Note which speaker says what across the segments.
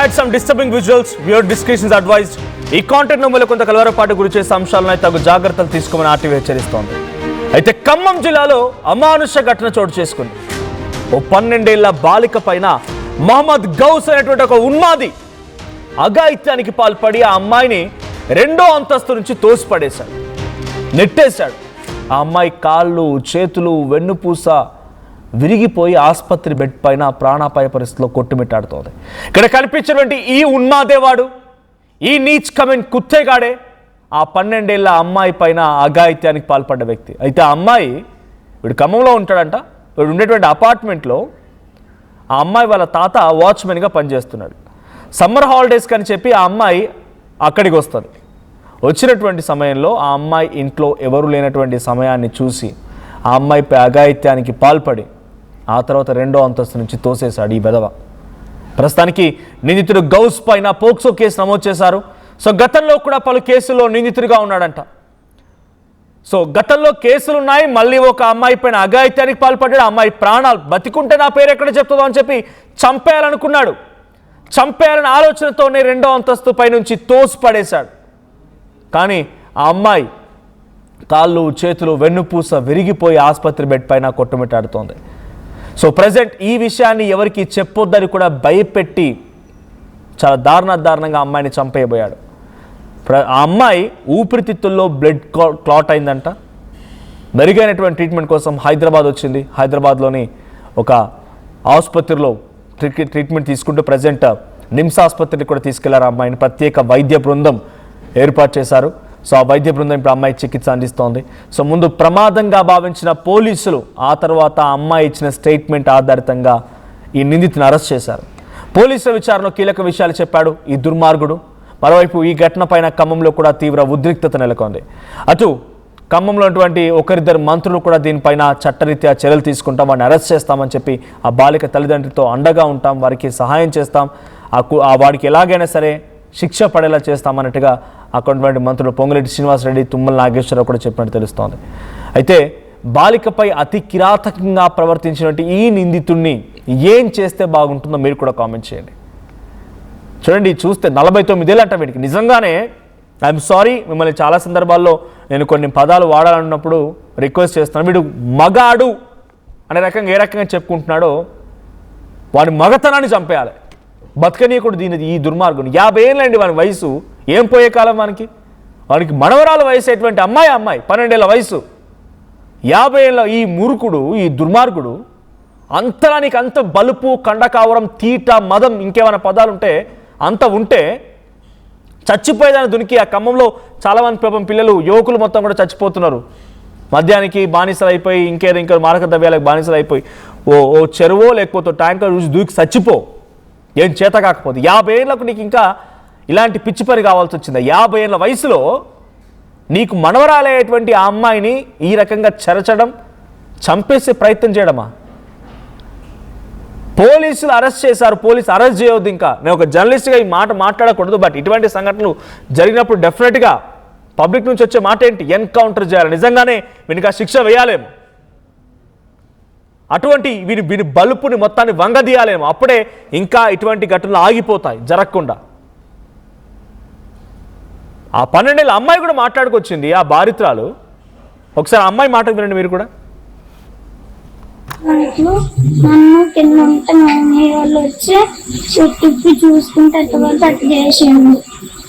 Speaker 1: Avoid some disturbing visuals. Viewer discretion is advised. ఈ content లో కొంత కలవరపాటు గురి చేసే అంశాలను తగు జాగ్రత్తలు తీసుకోమని ఆర్టీవీ హెచ్చరిస్తోంది. అయితే ఖమ్మం జిల్లాలో అమానుష ఘటన చోటు చేసుకుంది. ఓ 12 ఏళ్ల బాలిక పైన మహమ్మద్ గౌస్ అనేటువంటి ఒక ఉన్మాది అఘాయిత్యానికి పాల్పడి ఆ అమ్మాయిని 2వ అంతస్తు నుంచి తోసిపడేశాడు, నెట్టేశాడు. ఆ అమ్మాయి కాళ్ళు, చేతులు, వెన్నుపూస విరిగిపోయి ఆసుపత్రి బెడ్ పైన ప్రాణాపాయ పరిస్థితిలో కొట్టుమిట్టాడుతోంది. ఇక్కడ కనిపించినటువంటి ఈ ఉన్మాదేవాడు, ఈ నీచ్ కమెంట్ కుత్తేగాడే ఆ 12 ఏళ్ల అమ్మాయి పైన అఘాయిత్యానికి పాల్పడ్డ వ్యక్తి. అయితే ఆ అమ్మాయి వీడు ఖమ్మంలో ఉంటాడంట. వీడు ఉండేటువంటి అపార్ట్మెంట్లో ఆ అమ్మాయి వాళ్ళ తాత వాచ్మెన్గా పనిచేస్తున్నాడు. సమ్మర్ హాలిడేస్కి అని చెప్పి ఆ అమ్మాయి అక్కడికి వస్తుంది. వచ్చినటువంటి సమయంలో ఆ అమ్మాయి ఇంట్లో ఎవరు లేనటువంటి సమయాన్ని చూసి ఆ అమ్మాయిపై అఘాయిత్యానికి పాల్పడి ఆ తర్వాత 2వ అంతస్తు నుంచి తోసేశాడు ఈ బెదవ. ప్రస్తుతానికి నిందితుడు గౌస్ పైన పోక్సో కేసు నమోదు చేశారు. సో గతంలో కూడా పలు కేసుల్లో నిందితుడిగా ఉన్నాడంట. సో గతంలో కేసులు ఉన్నాయి. మళ్ళీ ఒక అమ్మాయి పైన అఘాయిత్యానికి పాల్పడ్డాడు. అమ్మాయి ప్రాణాలు బతికుంటే నా పేరు ఎక్కడ చెప్తుందో అని చెప్పి చంపేయాలనుకున్నాడు. చంపేయాలనే ఆలోచనతోనే 2వ అంతస్తు పై నుంచి తోసి పడేశాడు. కానీ ఆ అమ్మాయి కాళ్ళు, చేతులు, వెన్నుపూస విరిగిపోయి ఆసుపత్రి బెడ్ పైన కొట్టుమిట్టాడుతోంది. సో ప్రజెంట్ ఈ విషయాన్ని ఎవరికి చెప్పొద్దని కూడా భయపెట్టి చాలా దారుణంగా అమ్మాయిని చంపేయబోయాడు. ఆ అమ్మాయి ఊపిరితిత్తుల్లో బ్లడ్ క్లాట్ అయిందంట. మెరుగైనటువంటి ట్రీట్మెంట్ కోసం హైదరాబాద్ వచ్చింది. హైదరాబాద్లోని ఒక ఆసుపత్రిలో ట్రీట్మెంట్ తీసుకుంటూ ప్రజెంట్ నిమ్స్ ఆసుపత్రికి కూడా తీసుకెళ్లారు. అమ్మాయిని ప్రత్యేక వైద్య బృందం ఏర్పాటు చేశారు. సో ఆ వైద్య బృందం ఇప్పుడు అమ్మాయి చికిత్స అందిస్తోంది. సో ముందు ప్రమాదంగా భావించిన పోలీసులు ఆ తర్వాత ఆ అమ్మాయి ఇచ్చిన స్టేట్మెంట్ ఆధారితంగా ఈ నిందితుని అరెస్ట్ చేశారు. పోలీసుల విచారణలో కీలక విషయాలు చెప్పాడు ఈ దుర్మార్గుడు. మరోవైపు ఈ ఘటన పైన ఖమ్మంలో కూడా తీవ్ర ఉద్రిక్తత నెలకొంది. అటు ఖమ్మంలో ఉన్నటువంటి ఒకరిద్దరు మంత్రులు కూడా దీనిపైన చట్టరీత్యా చర్యలు తీసుకుంటాం, వాడిని అరెస్ట్ చేస్తామని చెప్పి ఆ బాలిక తల్లిదండ్రులతో అండగా ఉంటాం, వారికి సహాయం చేస్తాం, వాడికి ఎలాగైనా సరే శిక్ష పడేలా చేస్తామన్నట్టుగా అక్కడ మంత్రులు పొంగులేటి శ్రీనివాసరెడ్డి, తుమ్మల నాగేశ్వరరావు కూడా చెప్పినట్టు తెలుస్తోంది. అయితే బాలికపై అతి కిరాతకంగా ప్రవర్తించినట్టు ఈ నిందితుడిని ఏం చేస్తే బాగుంటుందో మీరు కూడా కామెంట్ చేయండి. చూడండి, చూస్తే 49 ఏళ్ళు అంట వీడికి. నిజంగానే ఐఎమ్ సారీ, మిమ్మల్ని చాలా సందర్భాల్లో నేను కొన్ని పదాలు వాడాలన్నప్పుడు రిక్వెస్ట్ చేస్తున్నాను. వీడు మగాడు అనే రకంగా ఏ రకంగా చెప్పుకుంటున్నాడో వాడి మగతనాన్ని చంపేయాలి, బతకనీయకుడు ఈ దుర్మార్గుని. 50 ఏళ్ళండి వాని వయసు. ఏం పోయే కాలం వానికి మనవరాల వయసు ఎటువంటి అమ్మాయి 12 ఏళ్ళ వయసు. 50 ఏళ్ళ ఈ మూర్ఖుడు, ఈ దుర్మార్గుడు అంతరానికి అంత బలుపు, కండకావరం, తీట, మదం, ఇంకేమైనా పదాలు ఉంటే అంత ఉంటే చచ్చిపోయేదాన్ని దునికి ఆ ఖమ్మంలో చాలామంది పాపం పిల్లలు, యువకులు మొత్తం కూడా చచ్చిపోతున్నారు. మద్యానికి బానిసలు అయిపోయి ఇంకేదో మారక ద్రవ్యాలకు బానిసలు అయిపోయి ఓ చెరువో లేకపోతే ట్యాంకర్ చూసి దూకి చచ్చిపో, ఏం చేత కాకపోతే. 50 ఏళ్ళకు నీకు ఇంకా ఇలాంటి పిచ్చి పని కావాల్సి వచ్చిందా? 50 ఏళ్ళ వయసులో నీకు మనవరాలయ్యేటువంటి ఆ అమ్మాయిని ఈ రకంగా చెరచడం, చంపేసే ప్రయత్నం చేయడమా? పోలీసులు అరెస్ట్ చేశారు. పోలీసు అరెస్ట్ చేయవద్దు. ఇంకా నేను ఒక జర్నలిస్ట్గా ఈ మాట మాట్లాడకూడదు, బట్ ఇటువంటి సంఘటనలు జరిగినప్పుడు డెఫినెట్గా పబ్లిక్ నుంచి వచ్చే మాట ఏంటి? ఎన్కౌంటర్ చేయాలి, నిజంగానే వీనికి ఆ శిక్ష వేయాలేమో, అటువంటి వీని బలుపుని మొత్తాన్ని వంగదీయాలేమో. అప్పుడే ఇంకా ఇటువంటి ఘటనలు ఆగిపోతాయి జరగకుండా. ఆ 12 ఏళ్ళ అమ్మాయి కూడా మాట్లాడుకొచ్చింది, ఆ బాధితురాలు. ఒకసారి అమ్మాయి మాట వినండి మీరు కూడా.
Speaker 2: నన్ను కింద ఉంటే మమ్మీ వాళ్ళు వచ్చి చుట్టూ చూసుకుంటే అటు చేసిండు.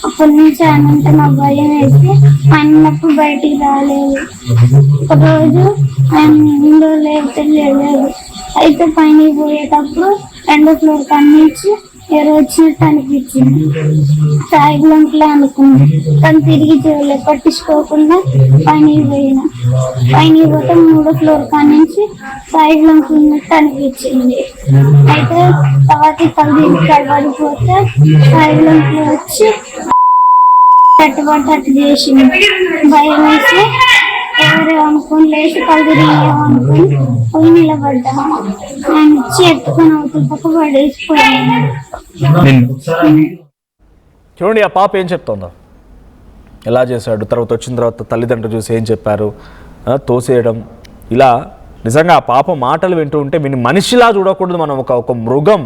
Speaker 2: అప్పటి నుంచి ఆయనంటే నాకు భయం వేసి ఆయనప్పుడు బయటికి రాలేదు. ఒకరోజు ఆయన ఇంట్లో లేదు. అయితే పైన పోయేటప్పుడు 2వ ఫ్లోర్ కన్నించి ఎవరో వచ్చినట్టు అనిపించింది. సాయిగులంకులే అనుకున్నా, కానీ తిరిగి చూడలేదు. పట్టించుకోకుండా పైన పోతే 3వ ఫ్లోర్ కానించి సాయిగులంకులు ఉన్నట్టు అనిపించింది. అయితే తర్వాత కళ్ళు పడిపోతే సాయిగులంకులు వచ్చి అటు చేసింది. భయం వేసి ఎవరు అనుకుని లేచి కళ్ళు అనుకుని పోయి నిలబడ్డా. ఆయన వచ్చి ఎత్తుకొని అవుతుంది పక్క పడేసిపోయాను.
Speaker 1: చూడండి ఆ పాప ఏం చెప్తుందో, ఎలా చేశాడు, తర్వాత వచ్చిన తర్వాత తల్లిదండ్రులు చూసి ఏం చెప్పారు, తోసేయడం. ఇలా నిజంగా ఆ పాప మాటలు వింటూ ఉంటే వీని మనిషిలా చూడకూడదు మనం, ఒక మృగం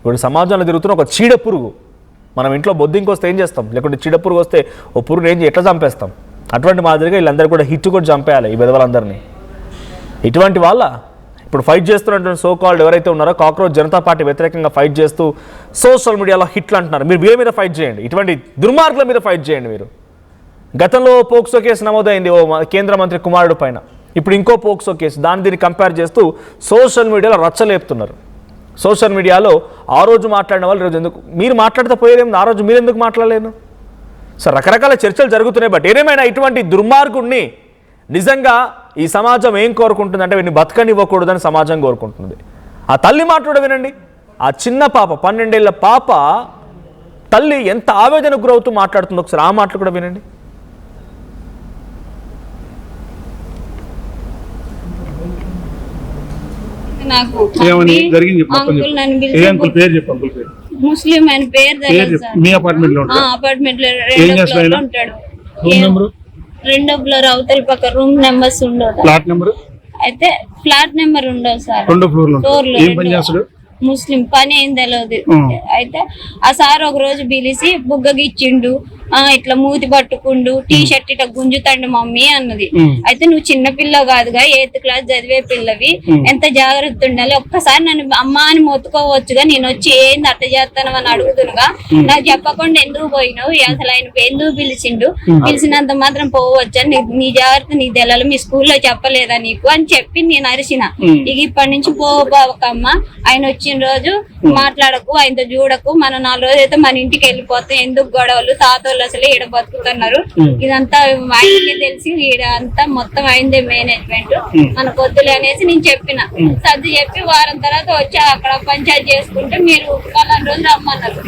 Speaker 1: ఇప్పుడు సమాజంలో తిరుగుతున్న ఒక చీడ పురుగు. మనం ఇంట్లో బొద్దింకి వస్తే ఏం చేస్తాం, లేకుంటే చీడ పురుగు వస్తే ఓ పురుగు ఏం ఎట్లా చంపేస్తాం, అటువంటి మాదిరిగా వీళ్ళందరూ కూడా హిట్ కూడా చంపేయాలి ఈ విధవలందరినీ. ఇటువంటి వాళ్ళ ఇప్పుడు ఫైట్ చేస్తున్నటువంటి సో కాల్డ్ ఎవరైతే ఉన్నారో కాక్రోచ్ జనతా పార్టీ వ్యతిరేకంగా ఫైట్ చేస్తూ సోషల్ మీడియాలో హిట్లు అంటున్నారు. మీరు వీళ్ళ మీద ఫైట్ చేయండి, ఇటువంటి దుర్మార్గుల మీద ఫైట్ చేయండి. మీరు గతంలో పోక్సో కేసు నమోదైంది ఓ కేంద్ర మంత్రి కుమారుడు పైన, ఇప్పుడు ఇంకో పోక్సో కేసు, దీన్ని కంపేర్ చేస్తూ సోషల్ మీడియాలో రచ్చలేపుతున్నారు. సోషల్ మీడియాలో ఆ రోజు మాట్లాడిన వాళ్ళు ఈరోజు ఎందుకు మీరు మాట్లాడితే పోయేదేమో, ఆ రోజు మీరు ఎందుకు మాట్లాడలేను? సో రకరకాల చర్చలు జరుగుతున్నాయి. బట్ ఏదేమైనా ఇటువంటి దుర్మార్గుడిని నిజంగా ఈ సమాజం ఏం కోరుకుంటుందంటే వీడిని బతకనివ్వకూడదని సమాజం కోరుకుంటుంది. ఆ తల్లి మాట్లాడ వినండి. ఆ చిన్న పాప 12 ఏళ్ల పాప తల్లి ఎంత ఆవేదనకు గురవుతూ మాట్లాడుతుందో ఒకసారి ఆ మాటలు కూడా వినండి.
Speaker 3: నాకు
Speaker 4: ఏమని జరిగింది చెప్పు.
Speaker 3: అంకుల్ నన్ను
Speaker 4: ఏ అంకుల్ పేరు చెప్పు. అంకుల్ పేరు
Speaker 3: ముస్లిం అని పేరు తెలియదు సార్.
Speaker 4: మీ అపార్ట్మెంట్ లో ఉంటాడా?
Speaker 3: అపార్ట్మెంట్ లో
Speaker 4: ఏం చేస్తాడు ఆయన?
Speaker 3: ఉంటాడు.
Speaker 4: రూమ్ నెంబర్
Speaker 3: రెండో ఫ్లోర్ అవతల పక్క రూమ్ నెంబర్స్ ఉండవు.
Speaker 4: ఫ్లాట్ నెంబర్
Speaker 3: అయితే ఫ్లాట్ నెంబర్ ఉండవు సార్.
Speaker 4: రెండో ఫ్లోర్ లో
Speaker 3: ఫ్లోర్ లో
Speaker 4: ఏం పని చేస్తాడు?
Speaker 3: ముస్లిం పని ఏం తెలియదు. అయితే ఆ సార్ ఒక రోజు పిలిచి బుగ్గగిచ్చిండు, ఇట్లా మూతి పట్టుకుండు, టీ షర్ట్ ఇట్లా గుంజుతాండు మమ్మీ అన్నది. అయితే నువ్వు చిన్న పిల్ల కాదుగా, 8th క్లాస్ చదివే పిల్లవి, ఎంత జాగ్రత్త ఉండాలి, ఒక్కసారి నన్ను అమ్మ అని మొత్తుకోవచ్చుగా, నేను వచ్చి ఏంది అట్ట చేస్తాను అని అడుగుతునుగా, నాకు చెప్పకుండా ఎందుకు పోయినావు, అసలు ఆయన ఎందుకు పిలిచిండు, పిలిచినంత మాత్రం పోవచ్చా, నీ జాగ్రత్త నీకు తెలాలి, మీ స్కూల్లో చెప్పలేదా నీకు అని చెప్పి నేను అరిసిన. ఇక ఇప్పటి నుంచి పోవకమ్మ, ఆయన వచ్చిన రోజు మాట్లాడకు, ఆయనతో చూడకు, మనం 4 రోజులు అయితే మన ఇంటికి వెళ్ళిపోతాం, ఎందుకు గొడవలు, తాతోళ్ళు అసలు ఈడ బతుకుతున్నారు, ఇదంతా ఆయనకే తెలిసి ఈడ అంతా మొత్తం అయిందే మేనేజ్మెంట్, మన కొద్దులే అనేసి నేను చెప్పిన. సర్ది చెప్పి వారం తర్వాత వచ్చి అక్కడ పంచాయతీ చేసుకుంటే మీరు 14 రోజులు రమ్మన్నారు.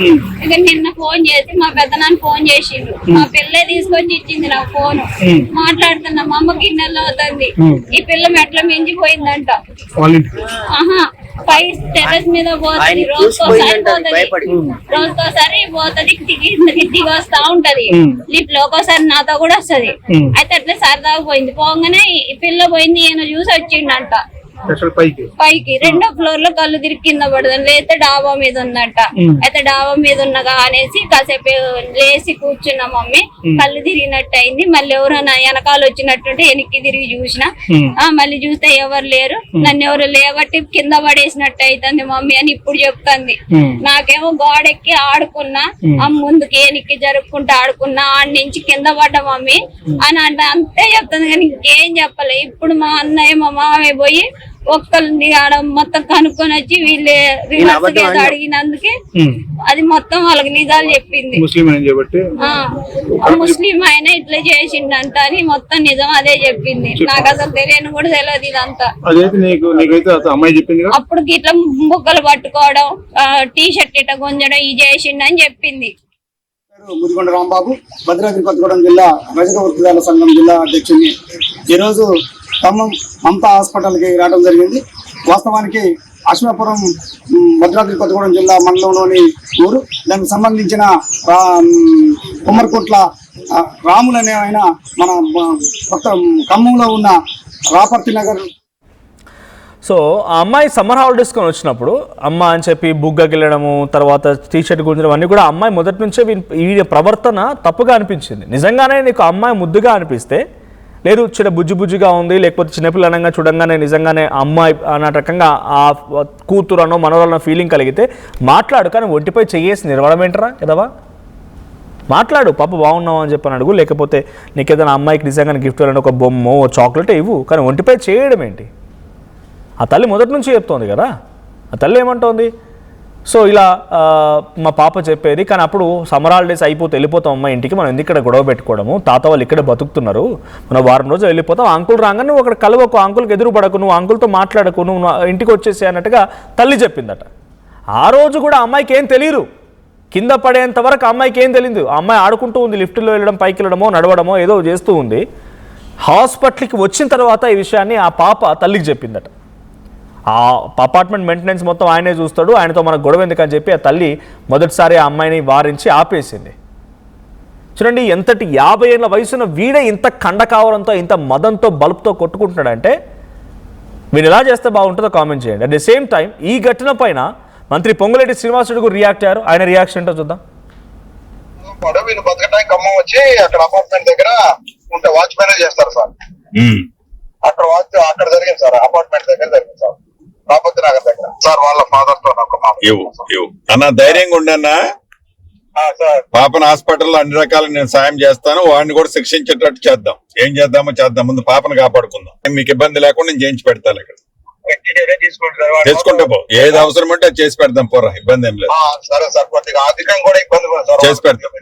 Speaker 3: ఇక నిన్న ఫోన్ చేసి మా పెద్దనాన్న ఫోన్ చేసిండు, మా పిల్లే తీసుకొచ్చి ఇచ్చింది నా ఫోన్, మాట్లాడుతున్నా, మా అమ్మ గిన్నెల్లో అవుతుంది, ఈ పిల్ల మెట్ల మించిపోయిందంట. ఆహా పై టెర్రస్ మీద పోతుంది, రోజుకోసారి పోతుంది, దిగి వస్తా ఉంటది, లిఫ్ట్ లో ఒక్కోసారి నాతో కూడా వస్తది. అయితే అట్లా సరదాగా పోయింది, పోగానే ఈ పిల్ల పోయింది, ఈయన చూసి వచ్చిండంట పైకి. రెండో ఫ్లోర్ లో కళ్ళు తిరిగి కింద పడదాం, లేతే డాబా మీద ఉందంట. అయితే డాబా మీద ఉన్నగా అనేసి కాసేపు లేచి కూర్చున్న మమ్మీ, కళ్ళు తిరిగినట్టు అయింది, మళ్ళీ ఎవరైనా వెనకాల వచ్చినట్టుంటే వెనక్కి తిరిగి చూసిన, మళ్ళీ చూస్తే ఎవరు లేరు, నన్ను ఎవరు లేబట్టి కింద పడేసినట్టు అవుతుంది మమ్మీ అని ఇప్పుడు చెప్తుంది. నాకేమో గోడెక్కి ఆడుకున్నా, ముందుకి వెనక్కి జరుపుకుంటూ ఆడుకున్నా, ఆడి నుంచి కింద పడ్డ మమ్మీ అని అంతే చెప్తుంది, కానీ ఇంకేం చెప్పలే. ఇప్పుడు మా అన్నయ్య మా మామయ్య పోయి ఒక్కరిని ఆడ మొత్తం కనుక్కొని వచ్చి వీళ్ళే రివర్స్ అడిగినందుకే అది మొత్తం వాళ్ళకి నిజాలు చెప్పింది. ముస్లిం ఆయన ఇట్లా చేసిండంట అని మొత్తం నిజం అదే చెప్పింది. నాకు అసలు తెలియని కూడా తెలియదు ఇదంతా. అప్పుడు ఇట్లా బుక్కలు పట్టుకోవడం, టీ షర్ట్ ఇట్లా గుంజడం ఇది చేసిండని చెప్పింది.
Speaker 5: ముదిగొండ రాంబాబు, భద్రాద్రి కొత్తగూడెం జిల్లా రజక వృత్తిదారుల సంఘం జిల్లా అధ్యక్షుడిని. ఈరోజు ఖమ్మం మమతా హాస్పిటల్కి రావడం జరిగింది. వాస్తవానికి అశ్వాపురం భద్రాద్రి కొత్తగూడెం జిల్లా మండలంలోని ఊరు. దానికి సంబంధించిన కుమ్మరికోట్ల రాములు అనే ఆయన మన కొత్త ఖమ్మంలో ఉన్న రాపర్తి నగర్.
Speaker 1: సో ఆ అమ్మాయి సమ్మర్ హాలిడేస్కొని వచ్చినప్పుడు అమ్మ అని చెప్పి బుగ్గకి వెళ్ళడము, తర్వాత టీషర్ట్ గురించడం అన్నీ కూడా అమ్మాయి మొదటి నుంచే ఈ ప్రవర్తన తప్పుగా అనిపించింది. నిజంగానే నీకు అమ్మాయి ముద్దుగా అనిపిస్తే, లేదు చిన్న బుజ్జిగా ఉంది, లేకపోతే చిన్నపిల్లనంగా చూడంగానే నిజంగానే అమ్మాయి అన్న రకంగా ఆ కూతురు అనో మనవరనో ఫీలింగ్ కలిగితే మాట్లాడు, కానీ ఒంటిపై చెయ్యేసి నిలవడం ఏంటరా కదవా? మాట్లాడు, పాప బాగున్నావు అని చెప్పని అడుగు, లేకపోతే నీకు ఏదైనా అమ్మాయికి నిజంగానే గిఫ్ట్ ఇవ్వాలని ఒక బొమ్మ చాక్లెట్ ఇవ్వు, కానీ ఒంటిపై చేయడం ఏంటి? ఆ తల్లి మొదటి నుంచి చెప్తోంది కదా. ఆ తల్లి ఏమంటోంది, సో ఇలా మా పాప చెప్పేది, కానీ అప్పుడు సమ్మర్ హాలిడేస్ అయిపోతే వెళ్ళిపోతాం అమ్మ ఇంటికి, మనం ఎందుకు ఇక్కడ గొడవ పెట్టుకోవడము, తాత వాళ్ళు ఇక్కడే బతుకుతున్నారు, మనం వారం రోజులు వెళ్ళిపోతాం, అంకుల్ రాగానే నువ్వు అక్కడ కలవకు, అంకుల్కి ఎదురు పడకు, నువ్వు అంకుల్తో మాట్లాడకు, నువ్వు ఇంటికి వచ్చేసి అన్నట్టుగా తల్లి చెప్పిందట. ఆ రోజు కూడా అమ్మాయికి ఏం తెలియదు, కింద పడేంత వరకు అమ్మాయికి ఏం తెలియదు. ఆ అమ్మాయి ఆడుకుంటూ ఉంది, లిఫ్ట్లో వెళ్ళడం, పైకి వెళ్ళడమో నడవడమో ఏదో చేస్తూ ఉంది. హాస్పిటల్కి వచ్చిన తర్వాత ఈ విషయాన్ని ఆ పాప తల్లికి చెప్పిందట. ఆ అపార్ట్మెంట్ మెయింటెనెన్స్ మొత్తం ఆయనే చూస్తాడు, ఆయనతో మనకు గొడవ ఎందుకని చెప్పి ఆ తల్లి మొదటిసారి ఆ అమ్మాయిని వారించి ఆపేసింది. చూడండి ఎంతటి 50 ఏళ్ళ వయసున్న వీడే ఇంత కండకావరంతో, ఇంత మదంతో, బల్బ్తో కొట్టుకుంటున్నాడంటే వీడు ఎలా చేస్తే బాగుంటుందో కామెంట్ చేయండి. అట్ ది సేమ్ టైం ఈ ఘటన పైన మంత్రి పొంగులేటి శ్రీనివాసరెడ్డి రియాక్ట్ అయ్యారు. ఆయన రియాక్షన్ ఏంటో చూద్దాం.
Speaker 6: వీళ్ళు బతకటానికి ఖమ్మం వచ్చి అక్కడ అపార్ట్మెంట్ దగ్గర ఉంటే వాచ్మెన్ చేస్తారు సార్. అక్కడ జరిగింది సార్, అపార్ట్మెంట్ దగ్గర జరిగింది సార్, రాపతి నగర్ దగ్గర సార్. వాళ్ళ ఫాదర్ తో
Speaker 7: అన్న ధైర్యంగా ఉండన్నా, పాపను హాస్పిటల్లో అన్ని రకాల నేను సాయం చేస్తాను, వాడిని కూడా శిక్షించేటట్టు చేద్దాం. ఏం చేద్దామో చేద్దాం, ముందు పాపను కాపాడుకుందాం. మీకు ఇబ్బంది లేకుండా నేను చేయించి పెడతాను. ఇక్కడ తెచ్చుకుంటే పో, ఏది అవసరం అంటే అది చేసి పెడతాం, పోరా, ఇబ్బంది ఏం లేదు.
Speaker 6: సరే సార్, కొద్దిగా ఆర్థికంగా కూడా ఇబ్బంది
Speaker 7: చేసి పెడతాం,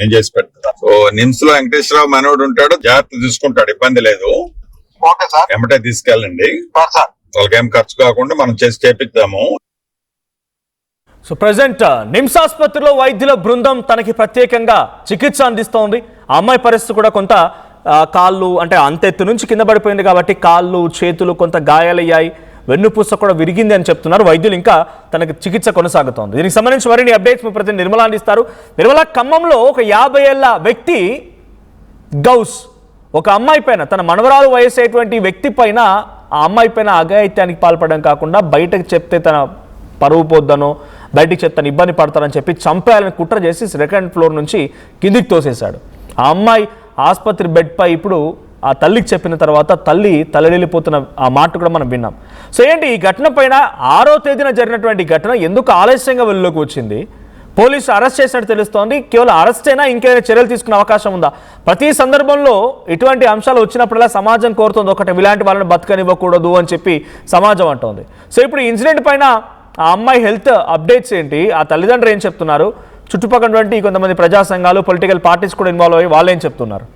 Speaker 7: నేను చేసి పెడతాను. సో నిమ్స్ లో వెంకటేశ్వరరావు మనోడు ఉంటాడు, జాగ్రత్త చూసుకుంటాడు, ఇబ్బంది లేదు.
Speaker 6: ఓకే సార్,
Speaker 7: ఎమ్మటే తీసుకెళ్ళండి. వాళ్ళకి ఏం ఖర్చు కాకుండా మనం చేపిద్దాము.
Speaker 1: సో ప్రజెంట్ నిమ్స్ ఆసుపత్రిలో వైద్యుల బృందం తనకి ప్రత్యేకంగా చికిత్స అందిస్తోంది. ఆ అమ్మాయి పరిస్థితి కూడా కొంత కాళ్ళు అంటే అంతెత్తు నుంచి కింద పడిపోయింది కాబట్టి కాళ్ళు చేతులు కొంత గాయాలయ్యాయి, వెన్నుపూస కూడా విరిగింది అని చెప్తున్నారు వైద్యులు. ఇంకా తనకి చికిత్స కొనసాగుతోంది. దీనికి సంబంధించి మరిన్ని అప్డేట్స్ మీ ప్రతి నిర్మల అందిస్తారు. నిర్మల, ఖమ్మంలో ఒక 50 ఏళ్ల వ్యక్తి గౌస్ ఒక అమ్మాయి పైన, తన మనవరాలు వయసేటువంటి వ్యక్తి పైన, ఆ అమ్మాయి పైన అఘాయిత్యానికి పాల్పడడం కాకుండా బయటకు చెప్తే తన పరువు పోద్దనో, బయటికి చెప్తాను ఇబ్బంది పడతానని చెప్పి చంపేయాలని కుట్ర చేసి 2nd ఫ్లోర్ నుంచి కిందికి తోసేశాడు. ఆ అమ్మాయి ఆసుపత్రి బెడ్పై ఇప్పుడు ఆ తల్లికి చెప్పిన తర్వాత తల్లి తలడిల్లిపోతున్న ఆ మాట కూడా మనం విన్నాం. సో ఏంటి ఈ ఘటన పైన 6వ తేదీన జరిగినటువంటి ఘటన ఎందుకు ఆలస్యంగా వెలుగులోకి వచ్చింది? పోలీసు అరెస్ట్ చేసినట్టు తెలుస్తోంది. కేవలం అరెస్ట్ అయినా ఇంకేమైనా చర్యలు తీసుకునే అవకాశం ఉందా? ప్రతి సందర్భంలో ఇటువంటి అంశాలు వచ్చినప్పుడల్లా సమాజం కోరుతుంది ఒకటి, ఇలాంటి వాళ్ళని బతకనివ్వకూడదు అని చెప్పి సమాజం అంటోంది. సో ఇప్పుడు ఈ ఇన్సిడెంట్ పైన ఆ అమ్మాయి హెల్త్ అప్డేట్స్ ఏంటి, ఆ తల్లిదండ్రులు ఏం చెప్తున్నారు, చుట్టుపక్కల కొంతమంది ప్రజా సంఘాలు పొలిటికల్ పార్టీస్ కూడా ఇన్వాల్వ్ అయ్యి వాళ్ళు ఏం చెప్తున్నారు?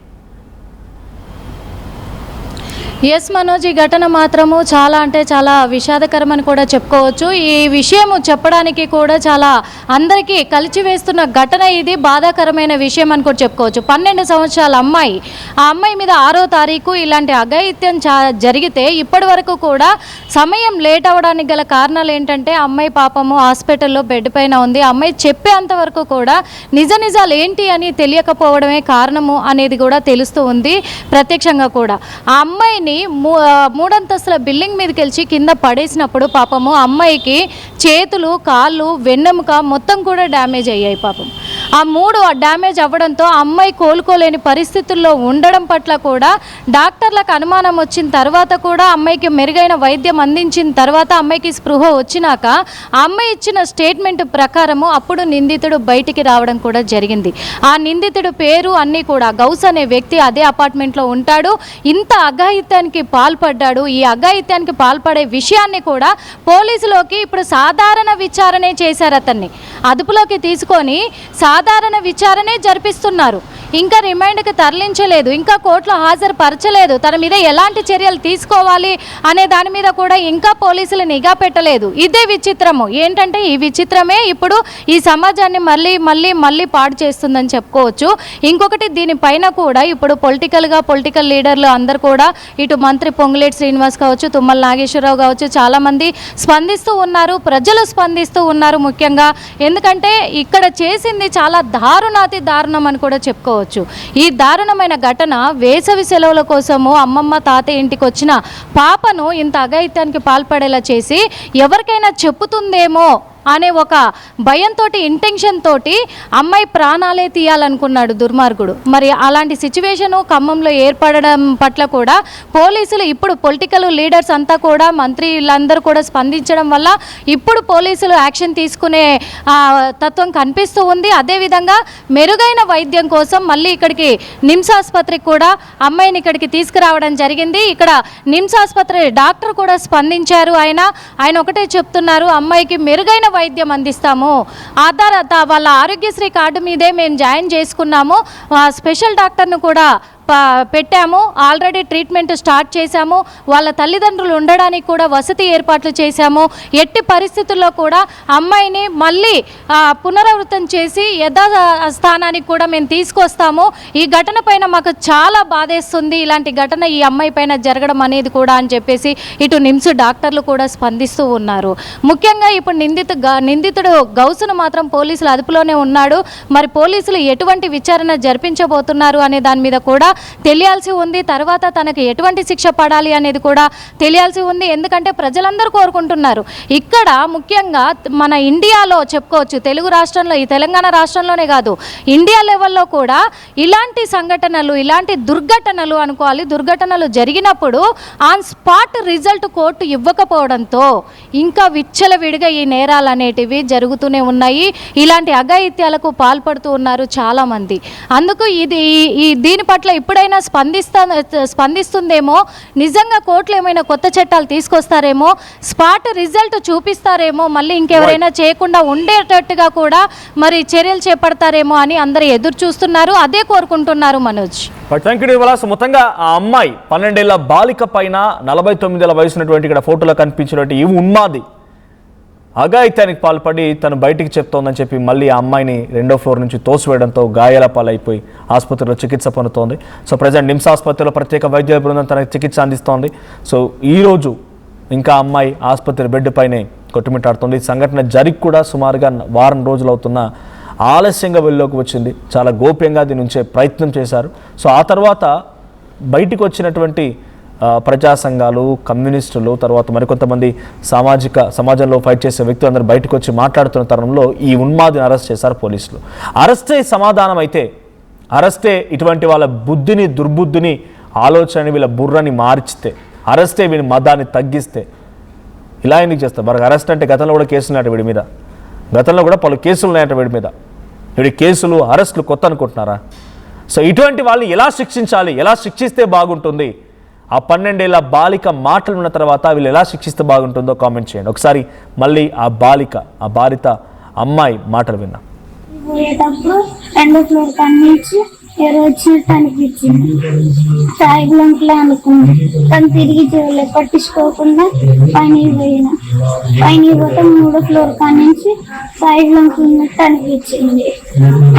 Speaker 8: ఎస్ మనోజ్, ఈ ఘటన మాత్రము చాలా అంటే చాలా విషాదకరమని కూడా చెప్పుకోవచ్చు. ఈ విషయం చెప్పడానికి కూడా చాలా అందరికీ కలిచివేస్తున్న ఘటన ఇది, బాధాకరమైన విషయం అని కూడా చెప్పుకోవచ్చు. 12 సంవత్సరాల అమ్మాయి, ఆ అమ్మాయి మీద 6వ తారీఖు ఇలాంటి అఘాయిత్యం జరిగితే ఇప్పటి వరకు కూడా సమయం లేట్ అవ్వడానికి గల కారణాలు ఏంటంటే అమ్మాయి పాపము హాస్పిటల్లో బెడ్ పైన ఉంది. అమ్మాయి చెప్పేంత వరకు కూడా నిజాలు ఏంటి అని తెలియకపోవడమే కారణము అనేది కూడా తెలుస్తూ ఉంది ప్రత్యక్షంగా కూడా. ఆ అమ్మాయిని 3 అంతస్తుల బిల్డింగ్ మీదకి వెళ్ళి కింద పడేసినప్పుడు పాపము అమ్మాయికి చేతులు, కాళ్ళు, వెన్నెముక మొత్తం కూడా డ్యామేజ్ అయ్యాయి. పాపం ఆ 3 డ్యామేజ్ అవ్వడంతో అమ్మాయి కోలుకోలేని పరిస్థితుల్లో ఉండడం పట్ల కూడా డాక్టర్లకు అనుమానం వచ్చిన తర్వాత కూడా అమ్మాయికి మెరుగైన వైద్యం అందించిన తర్వాత అమ్మాయికి స్పృహ వచ్చినాక ఆ అమ్మాయి ఇచ్చిన స్టేట్మెంట్ ప్రకారము అప్పుడు నిందితుడు బయటికి రావడం కూడా జరిగింది. ఆ నిందితుడు పేరు అన్నీ కూడా గౌస్ అనే వ్యక్తి అదే అపార్ట్మెంట్లో ఉంటాడు. ఇంత అఘాయిత్యానికి పాల్పడ్డాడు. ఈ అఘాయిత్యానికి పాల్పడే విషయాన్ని కూడా పోలీసులోకి ఇప్పుడు సాధారణ విచారణే చేశారు. అతన్ని అదుపులోకి తీసుకొని సాధారణ విచారణే జరిపిస్తున్నారు. ఇంకా రిమైండ్కి తరలించలేదు, ఇంకా కోర్టులో హాజరుపరచలేదు. తన మీద ఎలాంటి చర్యలు తీసుకోవాలి అనే దాని మీద కూడా ఇంకా పోలీసులు నిఘా పెట్టలేదు. ఇదే విచిత్రము. ఏంటంటే ఈ విచిత్రమే ఇప్పుడు ఈ సమాజాన్ని మళ్ళీ పాడు చేస్తుందని చెప్పుకోవచ్చు. ఇంకొకటి, దీనిపైన కూడా ఇప్పుడు పొలిటికల్ లీడర్లు అందరు కూడా, ఇటు మంత్రి పొంగులేటి శ్రీనివాస్ కావచ్చు, తుమ్మల నాగేశ్వరరావు కావచ్చు, చాలామంది స్పందిస్తూ ఉన్నారు, ప్రజలు స్పందిస్తూ ఉన్నారు. ముఖ్యంగా ఎందుకంటే ఇక్కడ చేసింది చాలా దారుణాతి దారుణం అని కూడా చెప్పుకోవచ్చు. ఈ దారుణమైన ఘటన వేసవి సెలవుల కోసము అమ్మమ్మ తాతయ్య ఇంటికి వచ్చిన పాపను ఇంత అఘాయిత్యానికి పాల్పడేలా చేసి ఎవరికైనా చెప్పుతుందేమో అనే ఒక భయంతో, ఇంటెన్షన్ తోటి అమ్మాయి ప్రాణాలే తీయాలనుకున్నాడు దుర్మార్గుడు. మరి అలాంటి సిచ్యువేషను ఖమ్మంలో ఏర్పడడం పట్ల కూడా పోలీసులు ఇప్పుడు పొలిటికల్ లీడర్స్ అంతా కూడా, మంత్రులందరూ కూడా స్పందించడం వల్ల ఇప్పుడు పోలీసులు యాక్షన్ తీసుకునే తత్వం కనిపిస్తూ ఉంది. అదేవిధంగా మెరుగైన వైద్యం కోసం మళ్ళీ ఇక్కడికి నిమ్స్ ఆసుపత్రికి కూడా అమ్మాయిని ఇక్కడికి తీసుకురావడం జరిగింది. ఇక్కడ నిమ్స్ ఆసుపత్రి డాక్టర్ కూడా స్పందించారు. ఆయన ఒకటే చెప్తున్నారు, అమ్మాయికి మెరుగైన వైద్యం అందిస్తాము, వాళ్ళ ఆరోగ్యశ్రీ కార్డు మీదే మేము జాయిన్ చేసుకున్నాము, స్పెషల్ డాక్టర్ను కూడా పెట్టాము, ఆల్రెడీ ట్రీట్మెంట్ స్టార్ట్ చేశాము, వాళ్ళ తల్లిదండ్రులు ఉండడానికి కూడా వసతి ఏర్పాట్లు చేశాము. ఎట్టి పరిస్థితుల్లో కూడా అమ్మాయిని మళ్ళీ పునరావృతం చేసి యథాస్థానానికి కూడా మేము తీసుకొస్తాము. ఈ ఘటన పైన మాకు చాలా బాధేస్తుంది, ఇలాంటి ఘటన ఈ అమ్మాయి పైన జరగడం అనేది కూడా అని చెప్పేసి ఇటు నిమ్స్ డాక్టర్లు కూడా స్పందిస్తూ ఉన్నారు. ముఖ్యంగా ఇప్పుడు నిందితుడు గౌసును మాత్రం పోలీసులు అదుపులోనే ఉన్నాడు. మరి పోలీసులు ఎటువంటి విచారణ జరిపించబోతున్నారు అనే దాని మీద కూడా తెలియాల్సి ఉంది. తర్వాత తనకి ఎటువంటి శిక్ష పడాలి అనేది కూడా తెలియాల్సి ఉంది. ఎందుకంటే ప్రజలందరూ కోరుకుంటున్నారు. ఇక్కడ ముఖ్యంగా మన ఇండియాలో చెప్పుకోవచ్చు, తెలుగు రాష్ట్రంలో, ఈ తెలంగాణ రాష్ట్రంలోనే కాదు, ఇండియా లెవెల్లో కూడా ఇలాంటి సంఘటనలు, ఇలాంటి దుర్ఘటనలు అనుకోవాలి, దుర్ఘటనలు జరిగినప్పుడు ఆన్ స్పాట్ రిజల్ట్ కోర్టు ఇవ్వకపోవడంతో ఇంకా విచ్చలవిడిగా ఈ నేరాలు అనేటివి జరుగుతూనే ఉన్నాయి. ఇలాంటి అఘాయిత్యాలకు పాల్పడుతూ ఉన్నారు చాలామంది. అందుకు దీని పట్ల ఇప్పుడైనా స్పందిస్తుందేమో, నిజంగా కోర్టులు ఏమైనా కొత్త చట్టాలు తీసుకొస్తారేమో, స్పాట్ రిజల్ట్ చూపిస్తారేమో, మళ్ళీ ఇంకెవరైనా చేయకుండా ఉండేటట్టుగా కూడా మరి చర్యలు చేపడతారేమో అని అందరూ ఎదురు చూస్తున్నారు. అదే కోరుకుంటున్నారు మనోజ్.
Speaker 1: మొత్తంగా ఆ అమ్మాయి 12 ఏళ్ల బాలిక పైన 49 ఏళ్ల వయసున్నటువంటి ఇక్కడ ఫోటోలో కనిపించినటువంటి ఈ ఉన్మాది అఘాయిత్యానికి పాల్పడి తను బయటికి చెప్తోందని చెప్పి మళ్ళీ ఆ అమ్మాయిని 2వ ఫ్లోర్ నుంచి తోసివేయడంతో గాయాల పాలైపోయి ఆసుపత్రిలో చికిత్స పొందుతోంది. సో ప్రజెంట్ నిమ్స్ ఆసుపత్రిలో ప్రత్యేక వైద్య బృందం తనకు చికిత్స అందిస్తోంది. సో ఈరోజు ఇంకా అమ్మాయి ఆసుపత్రి బెడ్ పైనే కొట్టుమిట్టాడుతుంది. సంఘటన జరిగి కూడా సుమారుగా వారం రోజులు అవుతున్న ఆలస్యంగా వెలుగులోకి వచ్చింది. చాలా గోప్యంగా దీని నుంచే ప్రయత్నం చేశారు. సో ఆ తర్వాత బయటికి వచ్చినటువంటి ప్రజా సంఘాలు, కమ్యూనిస్టులు, తర్వాత మరికొంతమంది సమాజంలో ఫైట్ చేసే వ్యక్తులు అందరూ బయటకు వచ్చి మాట్లాడుతున్న తరుణంలో ఈ ఉన్మాదిని అరెస్ట్ చేశారు పోలీసులు. అరెస్టే సమాధానం అయితే, అరెస్టే ఇటువంటి వాళ్ళ బుద్ధిని, దుర్బుద్ధిని, ఆలోచనని, వీళ్ళ బుర్రని మార్చితే, అరెస్టే వీని మదాన్ని తగ్గిస్తే ఇలా ఎందుకు చేస్తారు? మరి అరెస్ట్ అంటే గతంలో కూడా కేసులు ఉన్నాయట వీడి మీద, గతంలో కూడా పలు కేసులు ఉన్నాయట వీడి మీద. వీడి కేసులు, అరెస్టులు కొత్త అనుకుంటున్నారా? సో ఇటువంటి వాళ్ళని ఎలా శిక్షించాలి, ఎలా శిక్షిస్తే బాగుంటుంది? ఆ 12 ఏళ్ల బాలిక మాటలు ఉన్న తర్వాత వీళ్ళు ఎలా శిక్షిస్తే బాగుంటుందో కామెంట్ చేయండి. ఒకసారి మళ్ళీ ఆ బాలిత అమ్మాయి మాటలు విన్నా.
Speaker 2: పోయేటప్పుడు 2వ ఫ్లోర్ కన్నించి ఎవరు వచ్చినట్టు అనిపించింది. సాయిగులంకులే అనుకున్నాను. తను తిరిగి చూడలే, పట్టించుకోకుండా పైన పోతే 3వ ఫ్లోర్ కానించి సాయిగులంకులు ఉన్నట్టు అనిపించింది.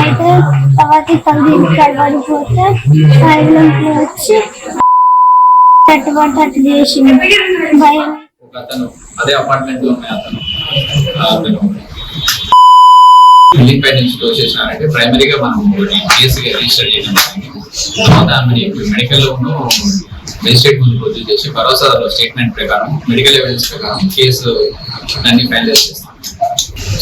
Speaker 2: అయితే తర్వాత తల్లి పడిపోతే సాయిగులంకులు వచ్చి అటు చేసింది. భయం
Speaker 9: అదే అపార్ట్మెంట్ లో ఉన్నాయి. అతను బిల్డింగ్ పై నుంచి క్లోజ్ చేసినారంటే ప్రైమరీగా మనం కేసు రిజిస్టర్ చేయడం, తర్వాత మెడికల్ లోను మెజిస్ట్రేట్ ముందు ప్రొడ్యూస్ చేసి భరోసాలో స్టేట్మెంట్ ప్రకారం, మెడికల్ ఎవిడెన్స్ ప్రకారం కేసు దాన్ని ఫైనలైజ్ చేస్తాం.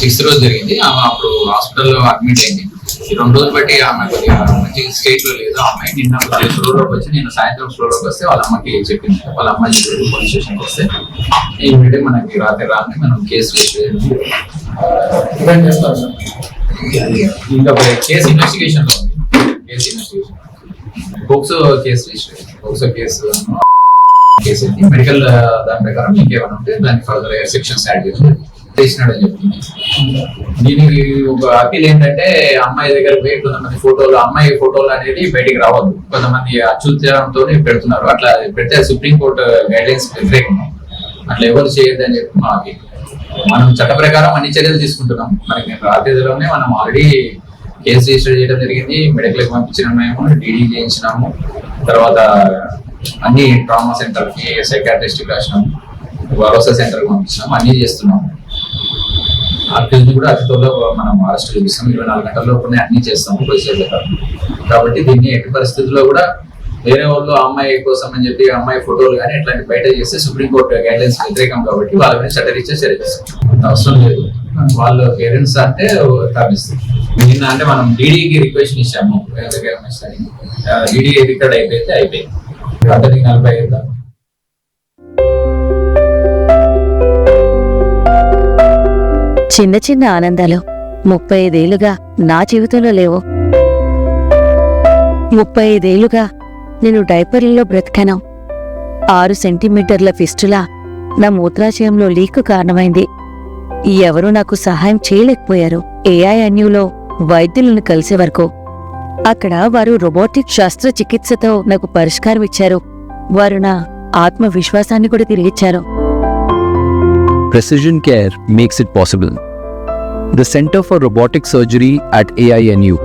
Speaker 9: 6th రోజు జరిగింది. ఆమె అప్పుడు హాస్పిటల్లో అడ్మిట్ అయింది. ఈ 2 రోజులు బట్టి ఆమె కొద్దిగా మంచి స్టేట్ లో లేదు. అమ్మాయి నిన్న స్లోలోకి వచ్చి, నేను సాయంత్రం స్లోలోకి వస్తే వాళ్ళ అమ్మకి చెప్పింది. వాళ్ళ అమ్మాయి పోలీస్ స్టేషన్కి వస్తే ఏమిటంటే మనకి రాత్రి మనం కేసు రిజిస్టర్ ఇంకా కేసు ఇన్వెస్టిగేషన్ లో ఉంది. Case investigation POCSO case register, POCSO case medical దాని ప్రకారం ఇంకేమైనా ఉంటే దానికి ఫర్దర్ సెక్షన్స్ యాడ్ చేసినాడని చెప్తుంది. దీనికి ఒక అప్పీల్ ఏంటంటే, అమ్మాయి దగ్గర పోయి కొంతమంది ఫోటోలు, అమ్మాయి ఫోటోలు అనేది బయటికి రావద్దు, కొంతమంది అచ్యుతంతో పెడుతున్నారు. అట్లా పెడితే సుప్రీంకోర్టు గైడ్లైన్స్ వ్యతిరేకం, అట్లా ఎవరు చేయొద్దు అని చెప్పి మా అప్పీల్. మనం చట్ట ప్రకారం అన్ని చర్యలు తీసుకుంటున్నాం. మనకి నేను రాత్రిలోనే మనం ఆల్రెడీ కేసు రిజిస్టర్ చేయడం జరిగింది. మెడికల్కి పంపించినాము, మేము డీడీ చేయించినాము, తర్వాత అన్ని ట్రామా సెంటర్కి, సైకాట్రిస్ట్కి రాసినాము, భరోసా సెంటర్కి పంపించినాము, అన్ని చేస్తున్నాము. అక్యూజ్ కూడా అతి త్వరలో మనం అరెస్ట్ చేస్తాం. 24 గంటల్లోనే అన్ని చేస్తాము ప్రొసీజర్ ప్రకారం. కాబట్టి దీన్ని ఎట్టి పరిస్థితుల్లో కూడా వేరే వాళ్ళు అమ్మాయి కోసం అని చెప్పి అమ్మాయి ఫోటోలు కానీ ఇట్లాంటి బయట చేస్తే సుప్రీంకోర్టు గైడ్లైన్స్ వ్యతిరేకం కాబట్టి వాళ్ళ మీద చట్టరీత్యా చర్య తీసుకుంటాం. అవసరం లేదు. వాళ్ళ పేరెంట్స్ అంటే తప్పిస్తారు. నిన్న అంటే మనం డీడీకి రిక్వెస్ట్ ఇచ్చాము, డీడీ రికార్డ్ అయిపోతే అయిపోయింది. అతనికి 45
Speaker 10: చిన్న చిన్న ఆనందాలు 35 ఏళ్లుగా నా జీవితంలో లేవు. 35 ఏళ్లుగా నేను డైపర్లలో బ్రతికాను. 6 సెంటీమీటర్ల ఫిస్టులా నా మూత్రాశయంలో లీక్ కారణమైంది. ఎవరూ నాకు సహాయం చేయలేకపోయారు. ఏఐఎన్యూలో వైద్యులను కలిసే వరకు అక్కడ వారు రోబోటిక్ శస్త్రచికిత్సతో నాకు పరిష్కారం ఇచ్చారు. వారు నా ఆత్మవిశ్వాసాన్ని కూడా తిరిగిచ్చారు.
Speaker 11: Precision Care makes it possible. The Center for Robotic Surgery at AINU.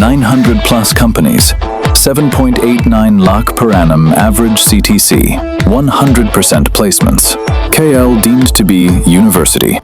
Speaker 12: 900 plus companies, 7.89 lakh per annum average CTC, 100% placements. KL deemed to be university.